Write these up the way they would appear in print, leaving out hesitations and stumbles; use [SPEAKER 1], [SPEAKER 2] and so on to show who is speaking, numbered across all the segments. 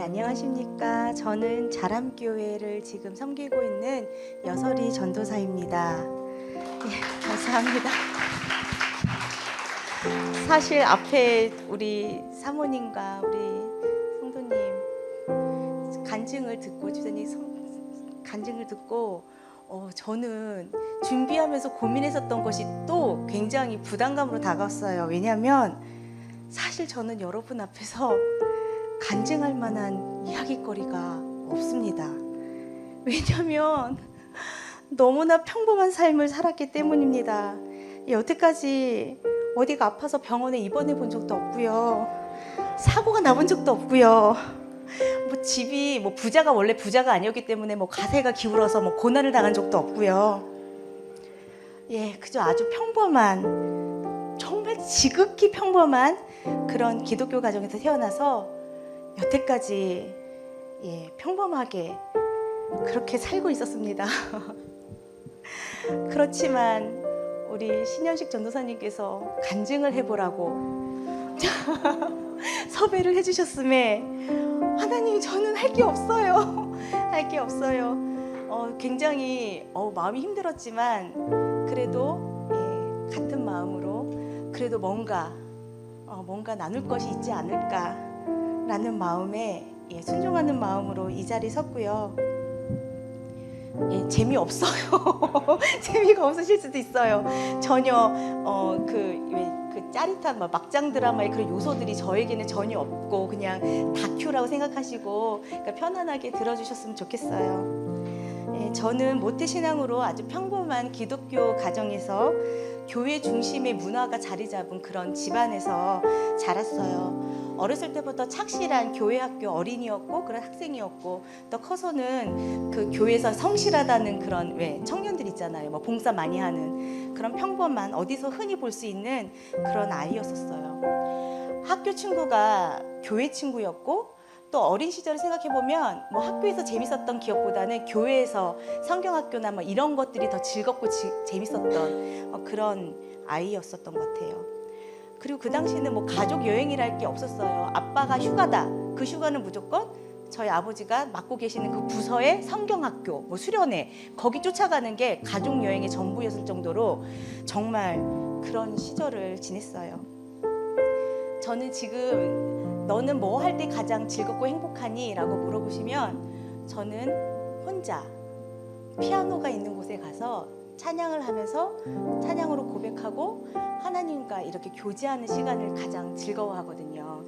[SPEAKER 1] 안녕하십니까. 저는 자람교회를 지금 섬기고 있는 여설이 전도사입니다. 감사합니다. 사실 앞에 우리 사모님과 우리 성도님 간증을 듣고 주사님 간증을 듣고 저는 준비하면서 고민했었던 것이 또 굉장히 부담감으로 다가왔어요. 왜냐하면 사실 저는 여러분 앞에서 간증할 만한 이야기거리가 없습니다. 왜냐하면 너무나 평범한 삶을 살았기 때문입니다. 여태까지 어디가 아파서 병원에 입원해 본 적도 없고요. 사고가 나본 적도 없고요. 집이 부자가 원래 부자가 아니었기 때문에 가세가 기울어서 고난을 당한 적도 없고요. 그저 아주 평범한, 정말 지극히 평범한 그런 기독교 가정에서 태어나서 여태까지 평범하게 그렇게 살고 있었습니다. 그렇지만 우리 신현식 전도사님께서 간증을 해보라고 섭외를 해주셨음에 하나님, 저는 할 게 없어요. 할 게 없어요. 굉장히 마음이 힘들었지만 그래도 같은 마음으로 그래도 뭔가 나눌 것이 있지 않을까라는 마음에 순종하는 마음으로 이 자리에 섰고요. 재미없어요. 재미가 없으실 수도 있어요. 전혀 그 짜릿한 막장 드라마의 그런 요소들이 저에게는 전혀 없고 그냥 다큐라고 생각하시고 편안하게 들어주셨으면 좋겠어요. 저는 모태신앙으로 아주 평범한 기독교 가정에서 교회 중심의 문화가 자리 잡은 그런 집안에서 자랐어요. 어렸을 때부터 착실한 교회 학교 어린이였고 그런 학생이었고, 또 커서는 그 교회에서 성실하다는 그런 청년들 있잖아요. 봉사 많이 하는 그런 평범한, 어디서 흔히 볼 수 있는 그런 아이였었어요. 학교 친구가 교회 친구였고, 또 어린 시절을 생각해보면 학교에서 재밌었던 기억보다는 교회에서 성경학교나 이런 것들이 더 즐겁고 재밌었던 그런 아이였었던 것 같아요. 그리고 그 당시에는 가족 여행이랄 게 없었어요. 아빠가 휴가다, 그 휴가는 무조건 저희 아버지가 맡고 계시는 그 부서의 성경학교, 수련회, 거기 쫓아가는 게 가족 여행의 전부였을 정도로 정말 그런 시절을 지냈어요. 저는 지금 너는 뭐 할 때 가장 즐겁고 행복하니? 라고 물어보시면 저는 혼자 피아노가 있는 곳에 가서 찬양을 하면서 찬양으로 고백하고 하나님과 이렇게 교제하는 시간을 가장 즐거워하거든요.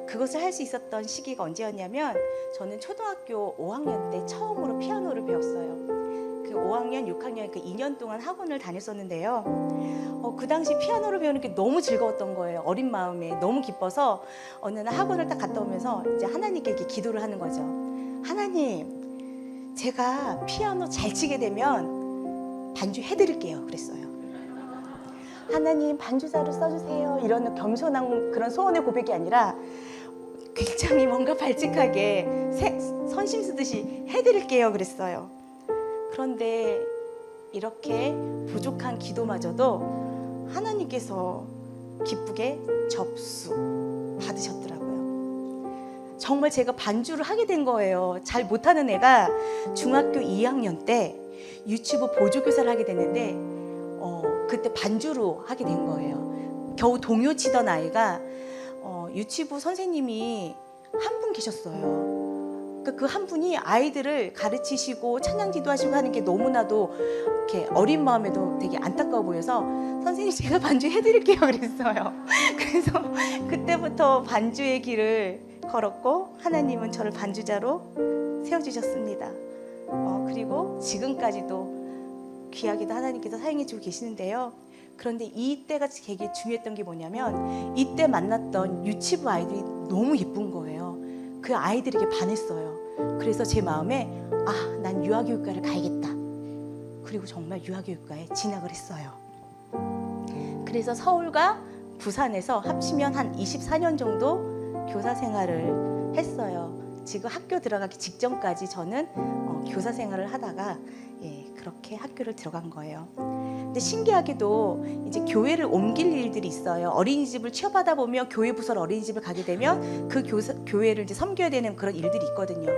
[SPEAKER 1] 그것을 할 수 있었던 시기가 언제였냐면 저는 초등학교 5학년 때 처음으로 피아노를 배웠어요. 그 5학년, 6학년 그 2년 동안 학원을 다녔었는데요. 그 당시 피아노를 배우는 게 너무 즐거웠던 거예요. 어린 마음에 너무 기뻐서 어느 날 학원을 딱 갔다 오면서 이제 하나님께 이렇게 기도를 하는 거죠. 하나님, 제가 피아노 잘 치게 되면 반주해드릴게요. 그랬어요. 하나님, 반주자를 써주세요. 이런 겸손한 그런 소원의 고백이 아니라 굉장히 뭔가 발칙하게 선심 쓰듯이 해드릴게요. 그랬어요. 그런데 이렇게 부족한 기도마저도 하나님께서 기쁘게 접수 받으셨더라고요. 정말 제가 반주를 하게 된 거예요. 잘 못하는 애가 중학교 2학년 때 유치부 보조교사를 하게 됐는데 그때 반주로 하게 된 거예요. 겨우 동요 치던 아이가 유치부 선생님이 한 분 계셨어요. 그 한 분이 아이들을 가르치시고 찬양지도 하시고 하는 게 너무나도 이렇게 어린 마음에도 되게 안타까워 보여서 선생님, 제가 반주해드릴게요. 그랬어요. 그래서 그때부터 반주의 길을 걸었고 하나님은 저를 반주자로 세워주셨습니다. 그리고 지금까지도 귀하게도 하나님께서 사용해주고 계시는데요. 그런데 이때가 되게 중요했던 게 뭐냐면 이때 만났던 유치부 아이들이 너무 예쁜 거예요. 그 아이들에게 반했어요. 그래서 제 마음에 난 유아교육과를 가야겠다. 그리고 정말 유아교육과에 진학을 했어요. 그래서 서울과 부산에서 합치면 한 24년 정도 교사 생활을 했어요. 지금 학교 들어가기 직전까지 저는 교사 생활을 하다가 그렇게 학교를 들어간 거예요. 근데 신기하게도 이제 교회를 옮길 일들이 있어요. 어린이집을 취업하다 보면 교회 부설 어린이집을 가게 되면 그 교회를 이제 섬겨야 되는 그런 일들이 있거든요.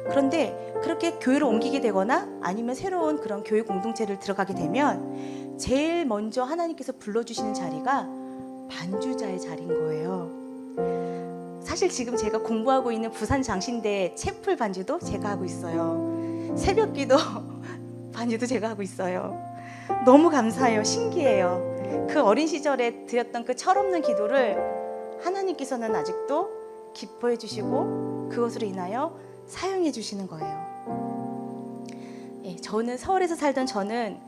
[SPEAKER 1] 그런데 그렇게 교회를 옮기게 되거나 아니면 새로운 그런 교회 공동체를 들어가게 되면 제일 먼저 하나님께서 불러주시는 자리가 반주자의 자리인 거예요. 사실 지금 제가 공부하고 있는 부산 장신대 채플 반주도 제가 하고 있어요. 새벽기도 반주도 제가 하고 있어요. 너무 감사해요. 신기해요. 그 어린 시절에 드렸던 그 철없는 기도를 하나님께서는 아직도 기뻐해 주시고 그것으로 인하여 사용해 주시는 거예요. 저는 서울에서 살던 저는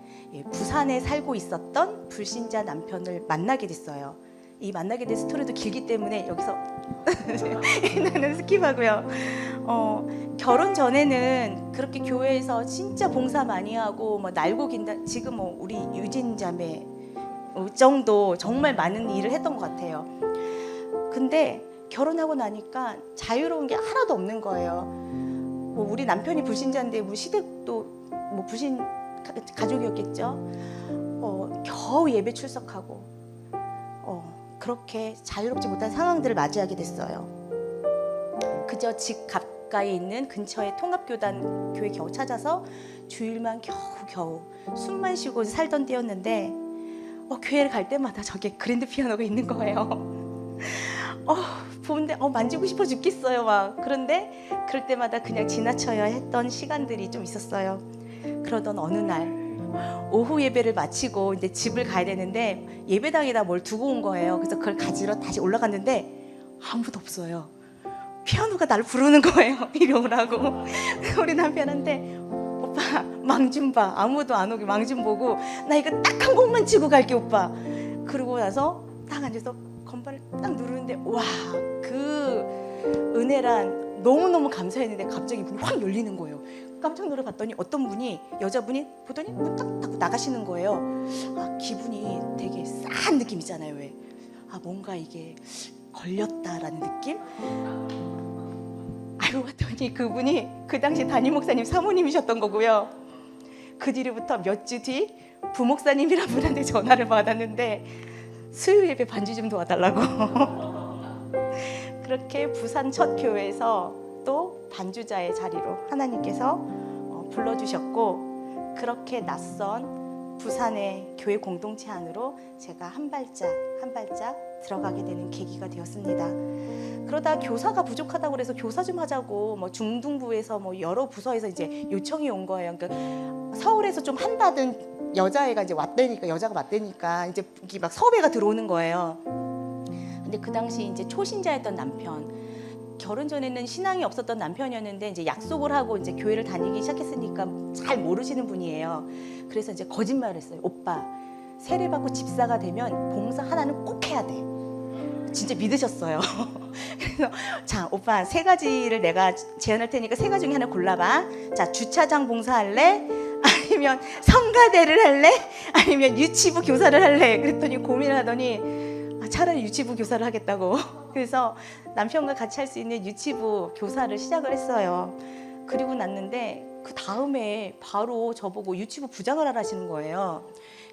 [SPEAKER 1] 부산에 살고 있었던 불신자 남편을 만나게 됐어요. 이 만나게 된 스토리도 길기 때문에 여기서 나는 스킵하고요. 결혼 전에는 그렇게 교회에서 진짜 봉사 많이 하고 뭐 날고 긴다. 지금 뭐 우리 유진 자매 정도 정말 많은 일을 했던 것 같아요. 근데 결혼하고 나니까 자유로운 게 하나도 없는 거예요. 뭐 우리 남편이 불신자인데 우리 시댁도 뭐 불신 가족이었겠죠. 겨우 예배 출석하고 그렇게 자유롭지 못한 상황들을 맞이하게 됐어요. 그저 집 가까이 있는 근처의 통합교단 교회 겨우 찾아서 주일만 겨우 숨만 쉬고 살던 때였는데 교회를 갈 때마다 저게 그랜드 피아노가 있는 거예요. 보는데 만지고 싶어 죽겠어요 막. 그런데 그럴 때마다 그냥 지나쳐야 했던 시간들이 좀 있었어요. 그러던 어느 날 오후 예배를 마치고 이제 집을 가야 되는데 예배당에다 뭘 두고 온 거예요. 그래서 그걸 가지러 다시 올라갔는데 아무도 없어요. 피아노가 나를 부르는 거예요. 이리 오라고. 우리 남편한테 오빠 망 좀 봐. 아무도 안 오게 망 좀 보고 나 이거 딱 한 곡만 치고 갈게 오빠. 그러고 나서 딱 앉아서 건반을 딱 누르는데 와, 그 은혜란 너무너무 감사했는데 갑자기 문이 확 열리는 거예요. 깜짝 놀라봤더니 어떤 분이 여자분이 보더니 문 딱 닫고 나가시는 거예요. 기분이 되게 싸한 느낌 있잖아요. 왜? 뭔가 이게 걸렸다라는 느낌? 알고 봤더니 그분이 그 당시 담임 목사님 사모님이셨던 거고요. 그 뒤로부터 몇 주 뒤 부목사님이란 분한테 전화를 받았는데 수요 예배 반주 좀 도와달라고. 그렇게 부산 첫 교회에서 또 반주자의 자리로 하나님께서 불러주셨고 그렇게 낯선 부산의 교회 공동체 안으로 제가 한 발짝 들어가게 되는 계기가 되었습니다. 그러다 교사가 부족하다고 그래서 교사 좀 하자고 뭐 중등부에서 뭐 여러 부서에서 이제 요청이 온 거예요. 그러니까 서울에서 좀 한다던 여자애가 이제 여자가 왔다니까 이제 막 섭외가 들어오는 거예요. 근데 그 당시 이제 초신자였던 남편, 결혼 전에는 신앙이 없었던 남편이었는데 이제 약속을 하고 이제 교회를 다니기 시작했으니까 잘 모르시는 분이에요. 그래서 이제 거짓말을 했어요. 오빠 세례받고 집사가 되면 봉사 하나는 꼭 해야 돼. 진짜 믿으셨어요. 그래서 자 오빠 3가지를 내가 제안할 테니까 3가지 중에 하나 골라봐. 자 주차장 봉사할래? 아니면 성가대를 할래? 아니면 유치부 교사를 할래? 그랬더니 고민을 하더니 차라리 유치부 교사를 하겠다고. 그래서 남편과 같이 할 수 있는 유치부 교사를 시작을 했어요. 그리고 났는데 그 다음에 바로 저보고 유치부 부장을 하라시는 거예요.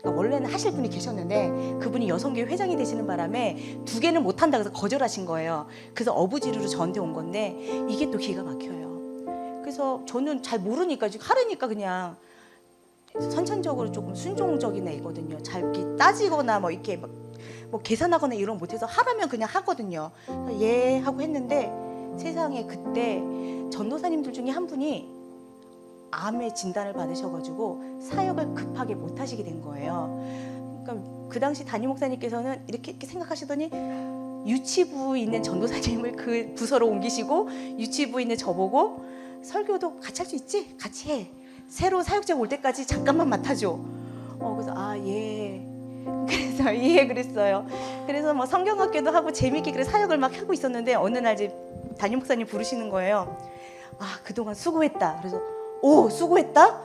[SPEAKER 1] 그러니까 원래는 하실 분이 계셨는데 그분이 여성교회 회장이 되시는 바람에 2개는 못한다 그래서 거절하신 거예요. 그래서 어부지리로 저한테 온 건데 이게 또 기가 막혀요. 그래서 저는 잘 모르니까 하려니까 그냥 선천적으로 조금 순종적인 애거든요. 잘 이렇게 따지거나 뭐 이렇게 뭐 계산하거나 이런 거 못해서 하라면 그냥 하거든요. 예 하고 했는데 세상에 그때 전도사님들 중에 한 분이 암의 진단을 받으셔가지고 사역을 급하게 못 하시게 된 거예요. 그러니까 그 당시 담임 목사님께서는 이렇게 생각하시더니 유치부에 있는 전도사님을 그 부서로 옮기시고 유치부에 있는 저보고 설교도 같이 할 수 있지? 같이 해. 새로 사역자가 올 때까지 잠깐만 맡아줘. 그래서 예. 그래서 예 그랬어요. 그래서 뭐 성경학교도 하고 재밌게 그래 사역을 막 하고 있었는데 어느 날 이제 담임 목사님 부르시는 거예요. 그동안 수고했다. 그래서 오 수고했다?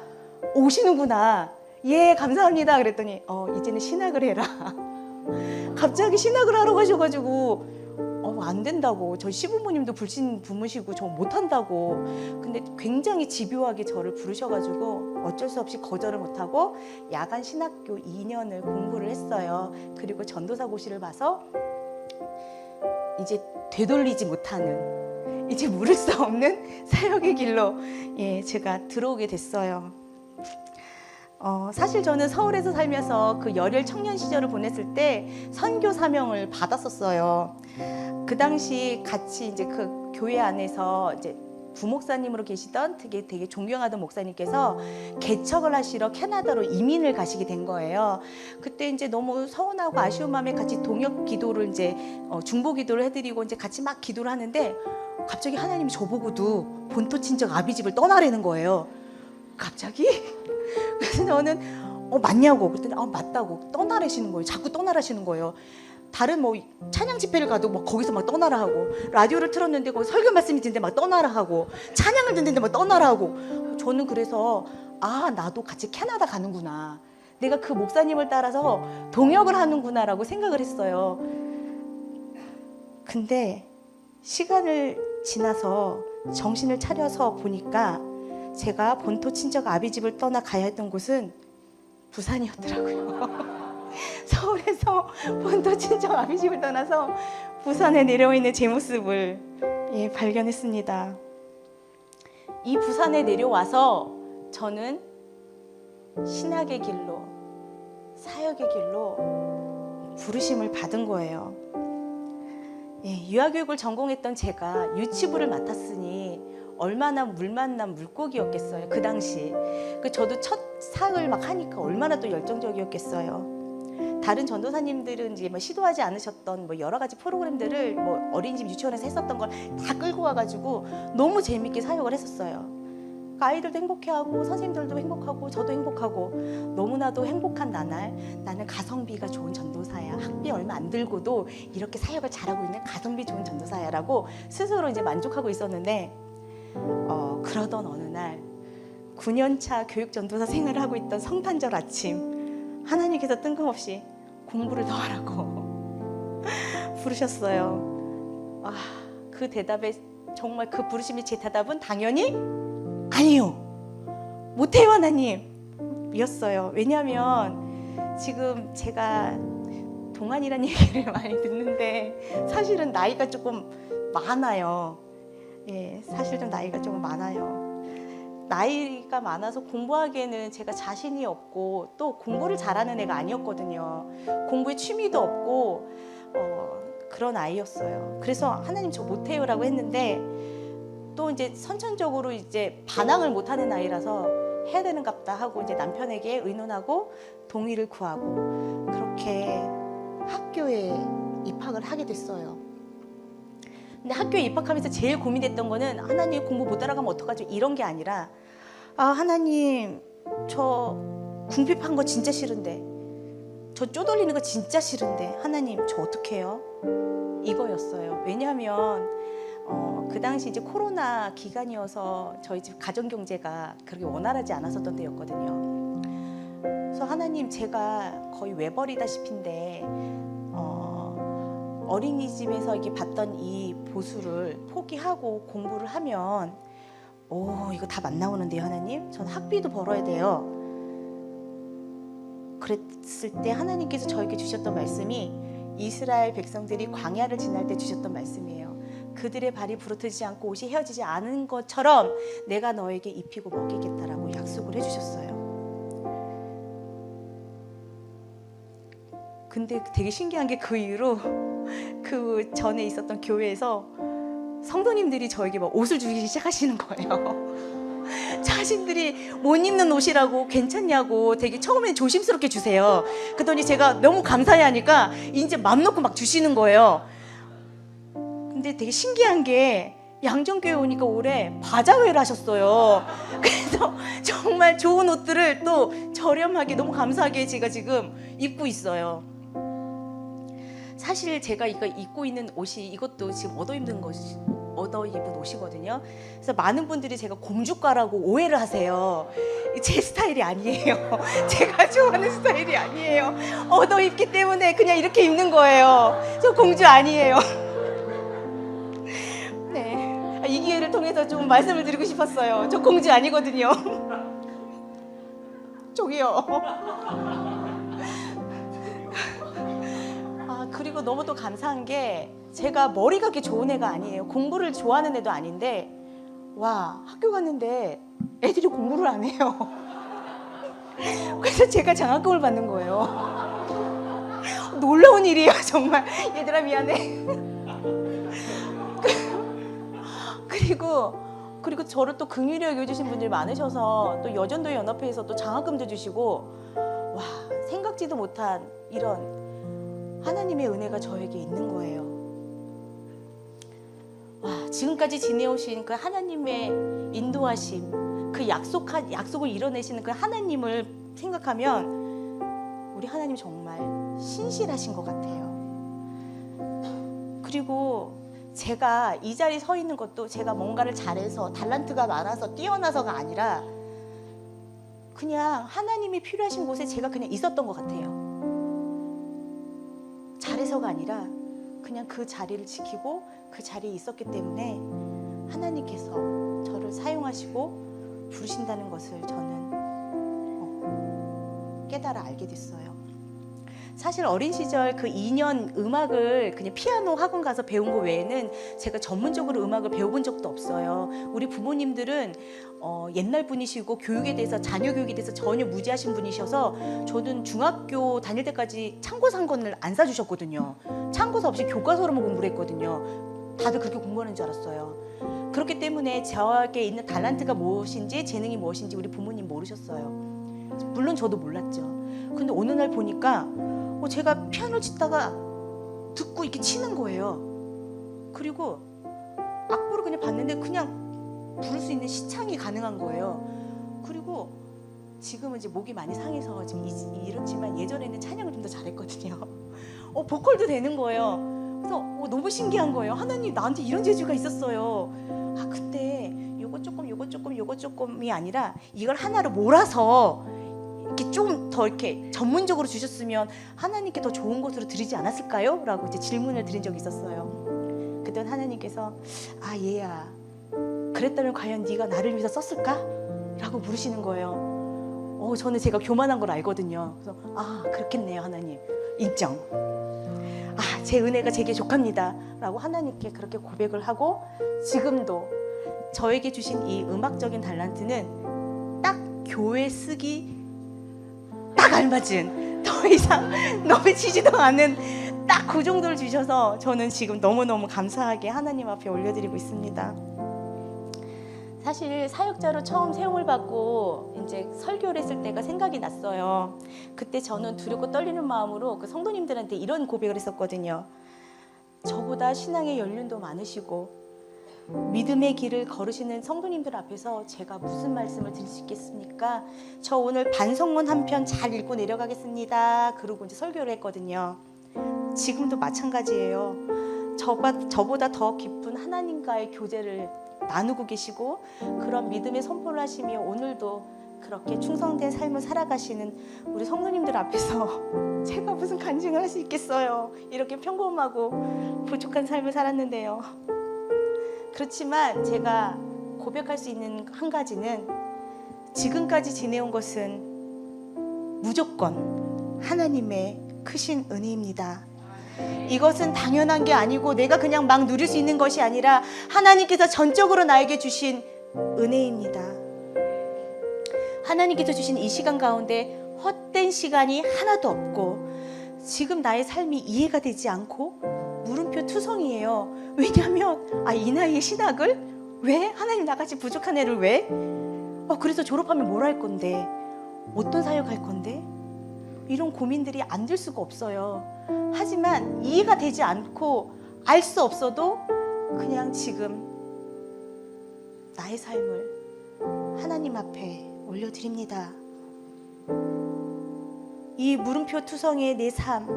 [SPEAKER 1] 오시는구나. 예 감사합니다. 그랬더니 이제는 신학을 해라. 갑자기 신학을 하러 가셔가지고 안 된다고. 저희 시부모님도 불신 부모시고 저 못한다고. 근데 굉장히 집요하게 저를 부르셔가지고 어쩔 수 없이 거절을 못하고 야간 신학교 2년을 공부를 했어요. 그리고 전도사고시를 봐서 이제 되돌리지 못하는, 이제 물을 수 없는 사역의 길로 제가 들어오게 됐어요. 사실 저는 서울에서 살면서 그 열혈 청년 시절을 보냈을 때 선교 사명을 받았었어요. 그 당시 같이 이제 그 교회 안에서 이제 부목사님으로 계시던 되게 존경하던 목사님께서 개척을 하시러 캐나다로 이민을 가시게 된 거예요. 그때 이제 너무 서운하고 아쉬운 마음에 같이 동역 기도를 이제 중보 기도를 해드리고 이제 같이 막 기도를 하는데 갑자기 하나님이 저보고도 본토 친정 아비집을 떠나라는 거예요. 갑자기? 그래서 저는 맞냐고 그랬더니 맞다고 떠나라시는 거예요. 자꾸 떠나라시는 거예요. 다른 뭐 찬양 집회를 가도 막 거기서 막 떠나라 하고, 라디오를 틀었는데 거기 설교 말씀이 듣는데 막 떠나라 하고, 찬양을 듣는데 막 떠나라 하고. 저는 그래서 나도 같이 캐나다 가는구나, 내가 그 목사님을 따라서 동역을 하는구나라고 생각을 했어요. 근데 시간을 지나서 정신을 차려서 보니까 제가 본토 친정 아비집을 떠나 가야 했던 곳은 부산이었더라고요. 서울에서 본토 친정 아비집을 떠나서 부산에 내려와 있는 제 모습을 발견했습니다. 이 부산에 내려와서 저는 신학의 길로, 사역의 길로 부르심을 받은 거예요. 유아교육을 전공했던 제가 유치부를 맡았으니 얼마나 물 만난 물고기였겠어요. 그 당시 저도 첫 사역을 막 하니까 얼마나 또 열정적이었겠어요. 다른 전도사님들은 이제 뭐 시도하지 않으셨던 뭐 여러 가지 프로그램들을 뭐 어린이집 유치원에서 했었던 걸 다 끌고 와가지고 너무 재밌게 사역을 했었어요. 아이들도 행복해하고 선생님들도 행복하고 저도 행복하고, 너무나도 행복한 나는 가성비가 좋은 전도사야, 학비 얼마 안 들고도 이렇게 사역을 잘하고 있는 가성비 좋은 전도사야라고 스스로 이제 만족하고 있었는데, 그러던 어느 날 9년차 교육전도사 생활을 하고 있던 성탄절 아침, 하나님께서 뜬금없이 공부를 더 하라고 부르셨어요. 그 대답에 정말 그 부르심이 제 대답은 당연히 아니요, 못해요 하나님 이었어요. 왜냐하면 지금 제가 동안이라는 얘기를 많이 듣는데 사실은 나이가 조금 많아요. 사실 좀 나이가 조금 많아요. 나이가 많아서 공부하기에는 제가 자신이 없고, 또 공부를 잘하는 애가 아니었거든요. 공부에 취미도 없고 그런 아이였어요. 그래서 하나님 저 못해요라고 했는데, 또 이제 선천적으로 이제 반항을 못하는 아이라서 해야 되는갑다 하고 이제 남편에게 의논하고 동의를 구하고 그렇게 학교에 입학을 하게 됐어요. 근데 학교에 입학하면서 제일 고민됐던 거는 하나님 공부 못 따라가면 어떡하죠? 이런 게 아니라 하나님 저 궁핍한 거 진짜 싫은데, 저 쪼돌리는 거 진짜 싫은데 하나님 저 어떡해요? 이거였어요. 왜냐하면 그 당시 이제 코로나 기간이어서 저희 집 가정 경제가 그렇게 원활하지 않았었던 때였거든요. 그래서 하나님 제가 거의 외벌이다시피인데 어린이집에서 이렇게 받던 이 보수를 포기하고 공부를 하면 이거 다 안 나오는데요 하나님? 전 학비도 벌어야 돼요. 그랬을 때 하나님께서 저에게 주셨던 말씀이 이스라엘 백성들이 광야를 지날 때 주셨던 말씀이에요. 그들의 발이 부러뜨리지 않고 옷이 헤어지지 않은 것처럼 내가 너에게 입히고 먹이겠다라고 약속을 해주셨어요. 근데 되게 신기한 게 그 이후로 그 전에 있었던 교회에서 성도님들이 저에게 막 옷을 주기 시작하시는 거예요. 자신들이 못 입는 옷이라고 괜찮냐고 되게 처음엔 조심스럽게 주세요. 그러더니 제가 너무 감사해하니까 이제 맘 놓고 막 주시는 거예요. 근데 되게 신기한 게 양정교회 오니까 올해 바자회를 하셨어요. 그래서 정말 좋은 옷들을 또 저렴하게 너무 감사하게 제가 지금 입고 있어요. 사실 제가 이거 입고 있는 옷이 이것도 지금 얻어 입은 옷이거든요. 그래서 많은 분들이 제가 공주과라고 오해를 하세요. 제 스타일이 아니에요. 제가 좋아하는 스타일이 아니에요. 얻어 입기 때문에 그냥 이렇게 입는 거예요. 저 공주 아니에요. 통해서 좀 말씀을 드리고 싶었어요. 저 공주 아니거든요. 저기요. 그리고 너무 또 감사한 게 제가 머리가 그렇게 좋은 애가 아니에요. 공부를 좋아하는 애도 아닌데 와, 학교 갔는데 애들이 공부를 안 해요. 그래서 제가 장학금을 받는 거예요. 놀라운 일이에요, 정말. 얘들아 미안해. 그리고 저를 또 긍휼히 여겨주신 분들이 많으셔서 또 여전도 연합회에서 또 장학금도 주시고 와, 생각지도 못한 이런 하나님의 은혜가 저에게 있는 거예요. 와, 지금까지 지내오신 그 하나님의 인도하심, 그 약속을 이뤄내시는 그 하나님을 생각하면 우리 하나님 정말 신실하신 것 같아요. 그리고 제가 이 자리에 서 있는 것도 제가 뭔가를 잘해서 달란트가 많아서 뛰어나서가 아니라 그냥 하나님이 필요하신 곳에 제가 그냥 있었던 것 같아요. 잘해서가 아니라 그냥 그 자리를 지키고 그 자리에 있었기 때문에 하나님께서 저를 사용하시고 부르신다는 것을 저는 깨달아 알게 됐어요. 사실 어린 시절 그 2년 음악을 그냥 피아노 학원 가서 배운 거 외에는 제가 전문적으로 음악을 배워본 적도 없어요. 우리 부모님들은 옛날 분이시고 교육에 대해서, 자녀 교육에 대해서 전혀 무지하신 분이셔서 저는 중학교 다닐 때까지 참고서 한 권을 안 사주셨거든요. 참고서 없이 교과서로만 공부를 했거든요. 다들 그렇게 공부하는 줄 알았어요. 그렇기 때문에 저에게 있는 달란트가 무엇인지, 재능이 무엇인지 우리 부모님 모르셨어요. 물론 저도 몰랐죠. 근데 어느 날 보니까 제가 피아노 치다가 듣고 이렇게 치는 거예요. 그리고 악보를 그냥 봤는데 그냥 부를 수 있는 시창이 가능한 거예요. 그리고 지금은 이제 목이 많이 상해서 지금 이렇지만 예전에는 찬양을 좀 더 잘했거든요. 보컬도 되는 거예요. 그래서 너무 신기한 거예요. 하나님 나한테 이런 재주가 있었어요. 그때 요거 조금이 아니라 이걸 하나로 몰아서 이렇게 좀 더 이렇게 전문적으로 주셨으면 하나님께 더 좋은 것으로 드리지 않았을까요? 라고 이제 질문을 드린 적이 있었어요. 그때 하나님께서 얘야, 그랬다면 과연 네가 나를 위해서 썼을까? 라고 물으시는 거예요. 저는 제가 교만한 걸 알거든요. 그래서 그렇겠네요, 하나님. 인정. 제 은혜가 제게 족합니다. 라고 하나님께 그렇게 고백을 하고 지금도 저에게 주신 이 음악적인 달란트는 딱 교회 쓰기 딱 알맞은, 더 이상 넘치지도 않은 딱 그 정도를 주셔서 저는 지금 너무너무 감사하게 하나님 앞에 올려드리고 있습니다. 사실 사역자로 처음 세움을 받고 이제 설교를 했을 때가 생각이 났어요. 그때 저는 두렵고 떨리는 마음으로 그 성도님들한테 이런 고백을 했었거든요. 저보다 신앙의 연륜도 많으시고 믿음의 길을 걸으시는 성도님들 앞에서 제가 무슨 말씀을 드릴 수 있겠습니까? 저 오늘 반성문 한 편 잘 읽고 내려가겠습니다. 그러고 이제 설교를 했거든요. 지금도 마찬가지예요. 저보다 더 깊은 하나님과의 교제를 나누고 계시고 그런 믿음의 선포를 하시며 오늘도 그렇게 충성된 삶을 살아가시는 우리 성도님들 앞에서 제가 무슨 간증을 할 수 있겠어요. 이렇게 평범하고 부족한 삶을 살았는데요. 그렇지만 제가 고백할 수 있는 한 가지는 지금까지 지내온 것은 무조건 하나님의 크신 은혜입니다. 이것은 당연한 게 아니고 내가 그냥 막 누릴 수 있는 것이 아니라 하나님께서 전적으로 나에게 주신 은혜입니다. 하나님께서 주신 이 시간 가운데 헛된 시간이 하나도 없고 지금 나의 삶이 이해가 되지 않고 물음표 투성이에요. 왜냐하면 이 나이에 신학을? 왜? 하나님 나같이 부족한 애를 왜? 그래서 졸업하면 뭘 할 건데? 어떤 사역할 건데? 이런 고민들이 안 들 수가 없어요. 하지만 이해가 되지 않고 알 수 없어도 그냥 지금 나의 삶을 하나님 앞에 올려드립니다. 이 물음표 투성이의 내 삶,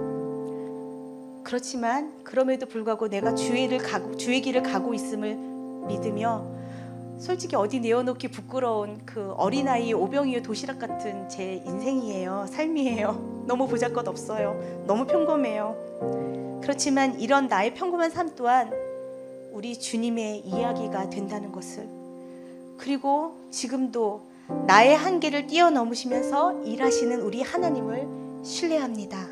[SPEAKER 1] 그렇지만 그럼에도 불구하고 내가 주의 길을 가고 있음을 믿으며 솔직히 어디 내어놓기 부끄러운 그 어린아이 오병이어 도시락 같은 제 인생이에요. 삶이에요. 너무 보잘것없어요. 너무 평범해요. 그렇지만 이런 나의 평범한 삶 또한 우리 주님의 이야기가 된다는 것을, 그리고 지금도 나의 한계를 뛰어넘으시면서 일하시는 우리 하나님을 신뢰합니다.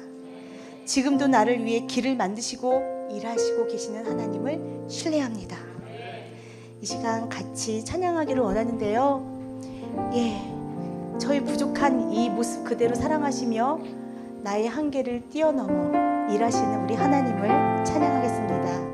[SPEAKER 1] 지금도 나를 위해 길을 만드시고 일하시고 계시는 하나님을 신뢰합니다. 이 시간 같이 찬양하기를 원하는데요. 저희 부족한 이 모습 그대로 사랑하시며 나의 한계를 뛰어넘어 일하시는 우리 하나님을 찬양하겠습니다.